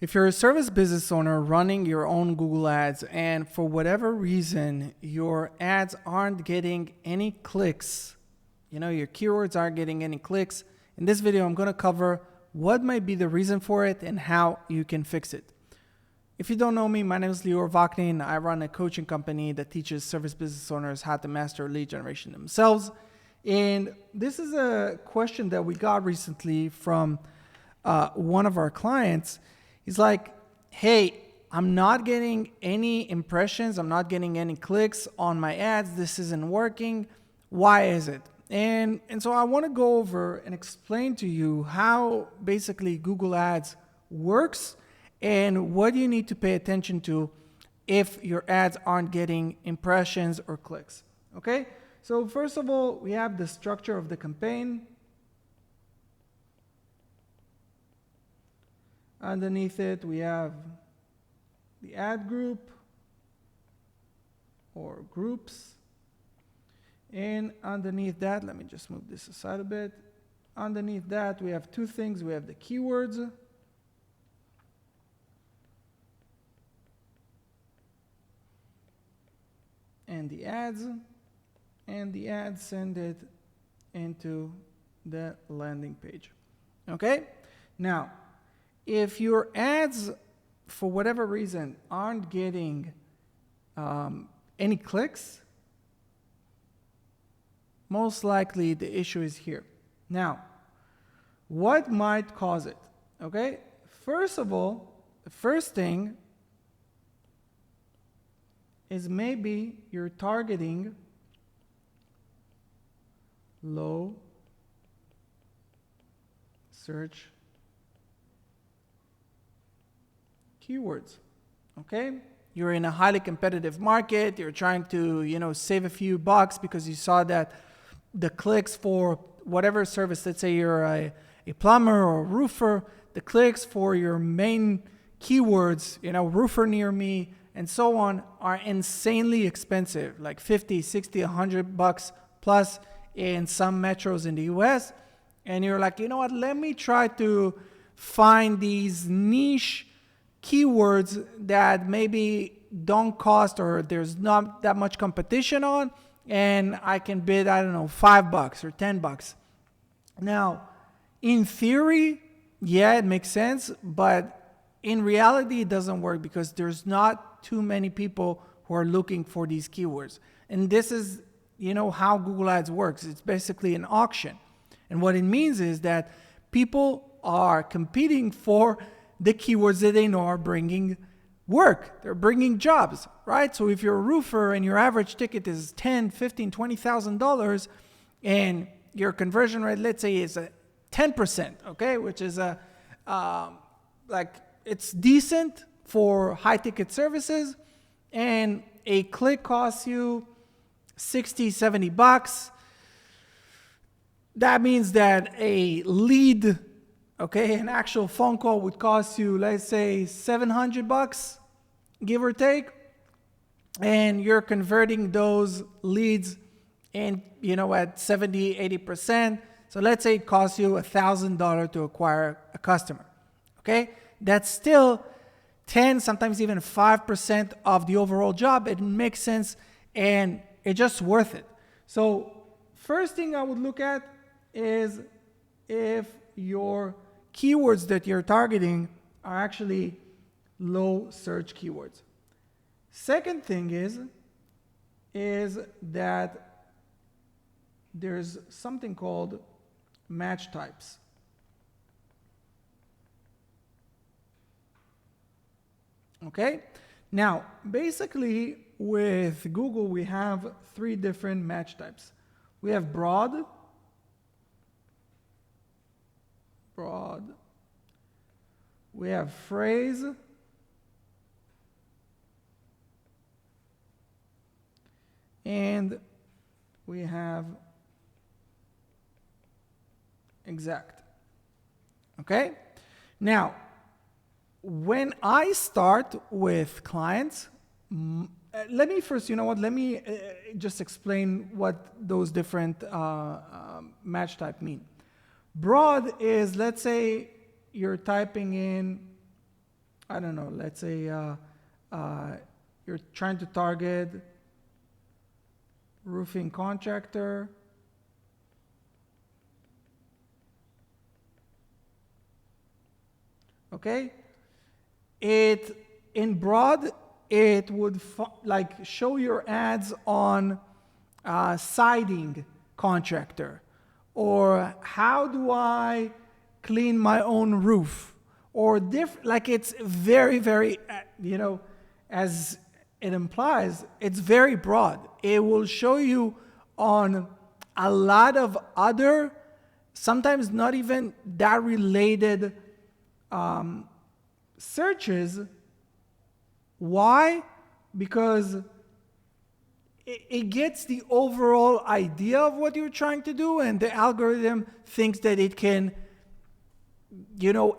If you're a service business owner running your own Google Ads and for whatever reason your ads aren't getting any clicks, your keywords aren't getting any clicks, in this video I'm going to cover what might be the reason for it and how you can fix it. If you don't know me, my name is Lior Vaknin. I run a coaching company that teaches service business owners how to master lead generation themselves. And this is a question that we got recently from one of our clients. He's like, hey, I'm not getting any impressions. I'm not getting any clicks on my ads. This isn't working. Why is it? And so I want to go over and explain to you how basically Google Ads works and what you need to pay attention to if your ads aren't getting impressions or clicks. Okay? So first of all, we have the structure of the campaign. Underneath it, we have the ad group or groups. And underneath that, let me just move this aside a bit. Underneath that, we have two things. We have the keywords and the ads. And the ads send it into the landing page. Okay? Now, if your ads, for whatever reason, aren't getting any clicks, most likely the issue is here. Now, what might cause it? Okay? First of all, the first thing is maybe you're targeting low search keywords. Okay? You're in a highly competitive market. You're trying to, save a few bucks because you saw that the clicks for whatever service, let's say you're a plumber or a roofer, the clicks for your main keywords, roofer near me and so on, are insanely expensive, like 50, 60, 100 bucks plus in some metros in the US. And you're like, you know what, let me try to find these niche keywords that maybe don't cost or there's not that much competition on, and I can bid, I don't know, $5 or $10. Now, in theory, yeah, it makes sense, but in reality, it doesn't work because there's not too many people who are looking for these keywords. And this is, how Google Ads works. It's basically an auction. And what it means is that people are competing for the keywords that they know are bringing work. They're bringing jobs, right? So if you're a roofer and your average ticket is $10,000, $15,000, $20,000 and your conversion rate, let's say, is a 10%, okay, which is it's decent for high ticket services, and a click costs you 60, 70 bucks. That means that a lead, okay, an actual phone call would cost you, let's say, 700 bucks, give or take, and you're converting those leads in, at 70, 80%. So let's say it costs you $1,000 to acquire a customer, okay? That's still 10, sometimes even 5% of the overall job. It makes sense, and it's just worth it. So first thing I would look at is if your keywords that you're targeting are actually low search keywords. Second thing is that there's something called match types. Okay? Now, basically with Google, we have three different match types. We have broad. We have phrase. And we have exact. Okay? Now, when I start with clients, let me first, let me just explain what those different match type mean. Broad is, let's say you're typing in I don't know, let's say you're trying to target roofing contractor. Okay, in broad, it would like show your ads on siding contractor, or how do I clean my own roof, or like it's very, very, as it implies, it's very broad. It will show you on a lot of other, sometimes not even that related searches. Why? Because it gets the overall idea of what you're trying to do, and the algorithm thinks that it can,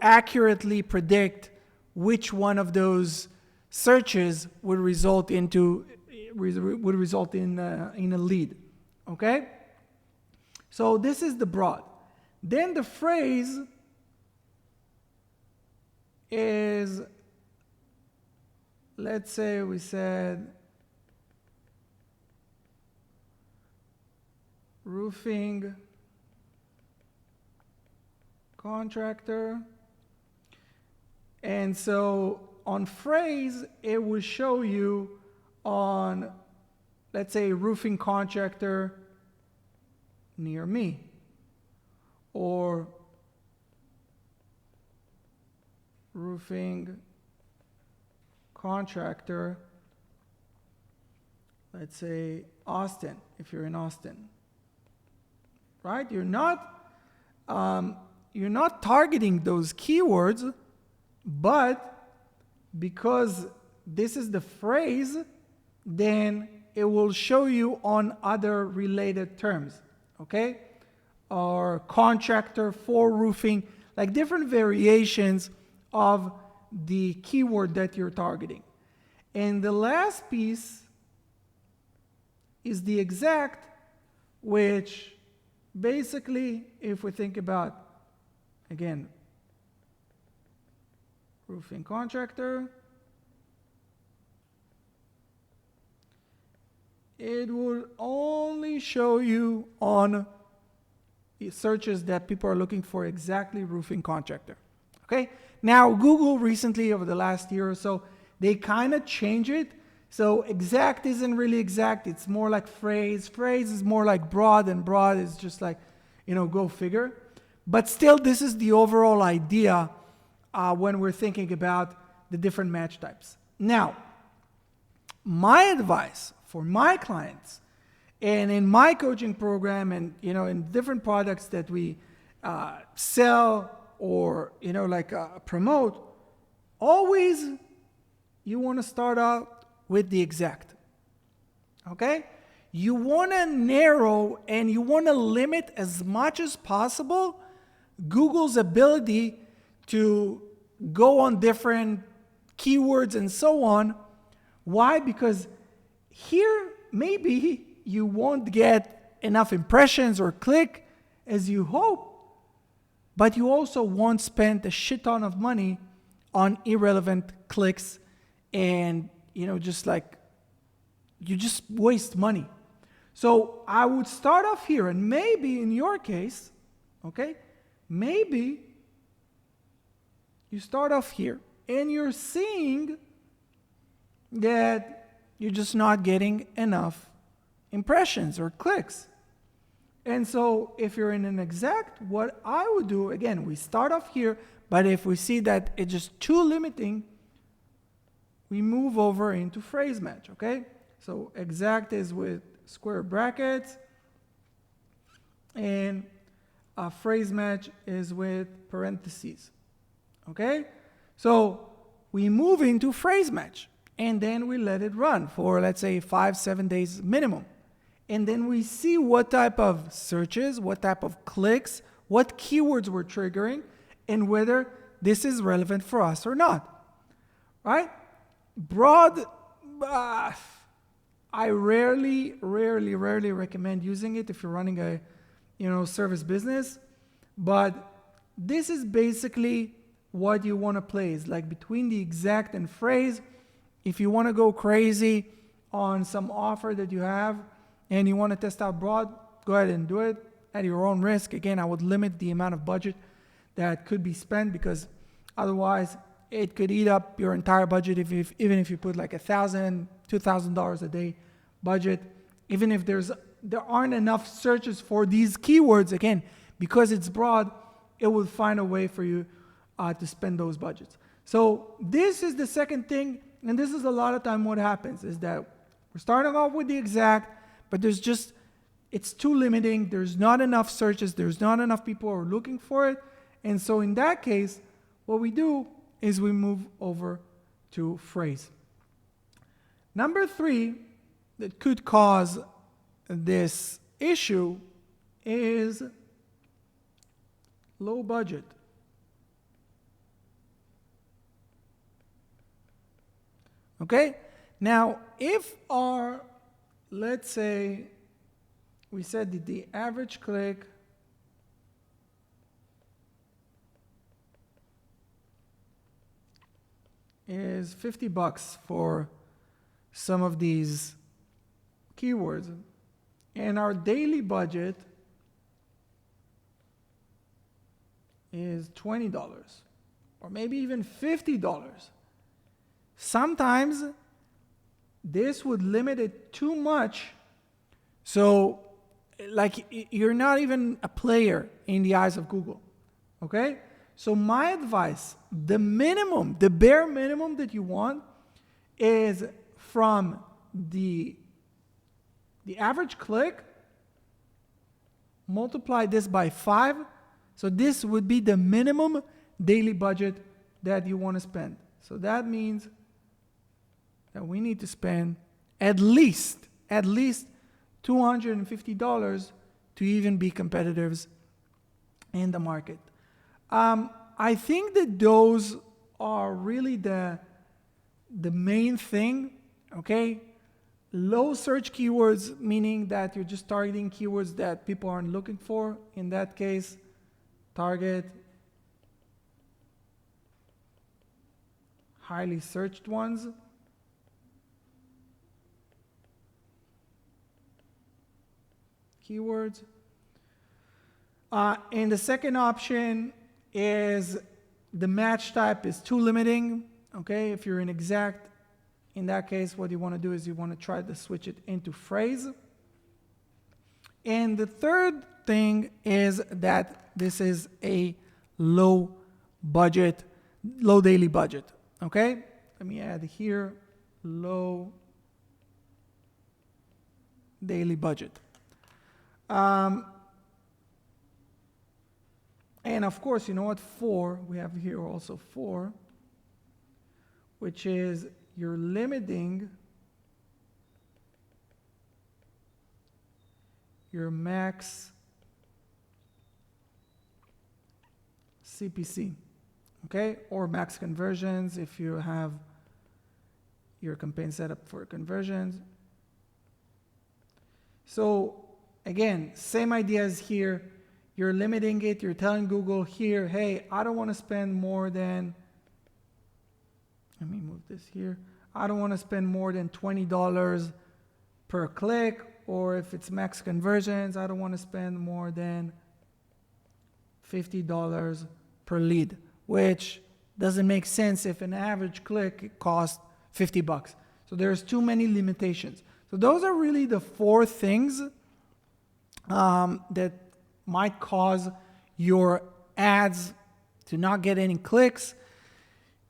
accurately predict which one of those searches would result in a lead. Okay? So this is the broad. Then the phrase is, let's say we said roofing contractor. And so on phrase, it will show you on, let's say, roofing contractor near me, or roofing contractor, let's say Austin, if you're in Austin, right? You're not targeting those keywords, but because this is the phrase, then it will show you on other related terms, okay? Or contractor for roofing, like different variations of the keyword that you're targeting. And the last piece is the exact, which basically, if we think about, again, roofing contractor, it will only show you on searches that people are looking for exactly roofing contractor. Okay? Now, Google recently, over the last year or so, they kind of change it. So exact isn't really exact. It's more like phrase. Phrase is more like broad, and broad is just like, go figure. But still, this is the overall idea when we're thinking about the different match types. Now, my advice for my clients, and in my coaching program, and in different products that we sell or promote, always you want to start out with the exact. Okay? You want to narrow and you want to limit as much as possible Google's ability to go on different keywords and so on. Why? Because here maybe you won't get enough impressions or click as you hope, but you also won't spend a shit ton of money on irrelevant clicks, and you just waste money. So I would start off here, and maybe in your case, okay, maybe you start off here and you're seeing that you're just not getting enough impressions or clicks. And so if you're in an exact, what I would do, again, we start off here, but if we see that it's just too limiting, we move over into phrase match, okay? So exact is with square brackets, and a phrase match is with parentheses, okay? So we move into phrase match, and then we let it run for, let's say, 5-7 days minimum. And then we see what type of searches, what type of clicks, what keywords we're triggering, and whether this is relevant for us or not, right? Broad, I rarely recommend using it if you're running a, service business. But this is basically what you want to place. Like between the exact and phrase, if you want to go crazy on some offer that you have and you want to test out broad, go ahead and do it at your own risk. Again, I would limit the amount of budget that could be spent, because otherwise it could eat up your entire budget even if you put like $1,000, $2,000 a day budget. Even if there aren't enough searches for these keywords, again, because it's broad, it will find a way for you to spend those budgets. So this is the second thing, and this is a lot of time what happens is that we're starting off with the exact, but it's too limiting. There's not enough searches. There's not enough people who are looking for it. And so in that case, what we do is we move over to phrase. Number 3 that could cause this issue is low budget. Okay? Now, if let's say, we said that the average click is $50 for some of these keywords, and our daily budget is $20 or maybe even $50. Sometimes this would limit it too much, so like you're not even a player in the eyes of Google. Okay? So my advice, the bare minimum that you want is from the average click, multiply this by 5. So this would be the minimum daily budget that you want to spend. So that means that we need to spend at least $250 to even be competitors in the market. I think that those are really the main thing, okay? Low search keywords, meaning that you're just targeting keywords that people aren't looking for. In that case, target highly searched ones. Keywords. And the second option is the match type is too limiting. Okay, if you're in exact, in that case, what you want to do is you want to try to switch it into phrase. And the third thing is that this is a low daily budget. Okay, let me add here, low daily budget. And of course, you know what, 4, we have here also 4, which is you're limiting your max CPC, okay? Or max conversions if you have your campaign set up for conversions. So again, same ideas here. You're limiting it. You're telling Google here, hey, I don't want to spend more than, let me move this here. I don't want to spend more than $20 per click, or if it's max conversions, I don't want to spend more than $50 per lead, which doesn't make sense if an average click costs $50. So there's too many limitations. So those are really the 4 things that might cause your ads to not get any clicks.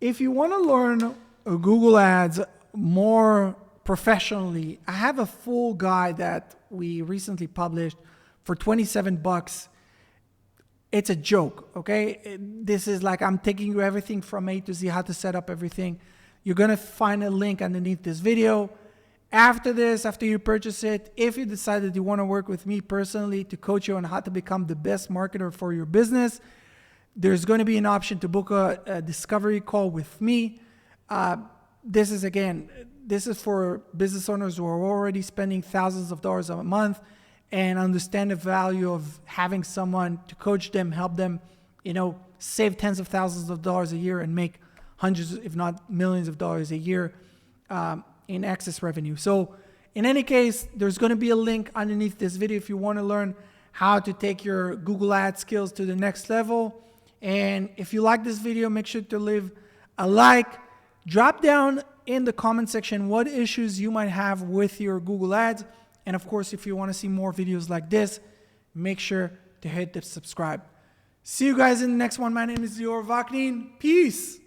If you want to learn Google Ads more professionally, I have a full guide that we recently published for $27. It's a joke, okay? This is like I'm taking you everything from A to Z, how to set up everything. You're going to find a link underneath this video. After this, after you purchase it, if you decide that you want to work with me personally to coach you on how to become the best marketer for your business, there's going to be an option to book a discovery call with me. This is for business owners who are already spending thousands of dollars a month and understand the value of having someone to coach them, help them, save tens of thousands of dollars a year and make hundreds, if not millions of dollars a year in excess revenue. So in any case, there's going to be a link underneath this video if you want to learn how to take your Google Ads skills to the next level. And if you like this video, make sure to leave a like. Drop down in the comment section what issues you might have with your Google Ads. And of course, if you want to see more videos like this, make sure to hit the subscribe. See you guys in the next one. My name is Lior Vaknin. Peace.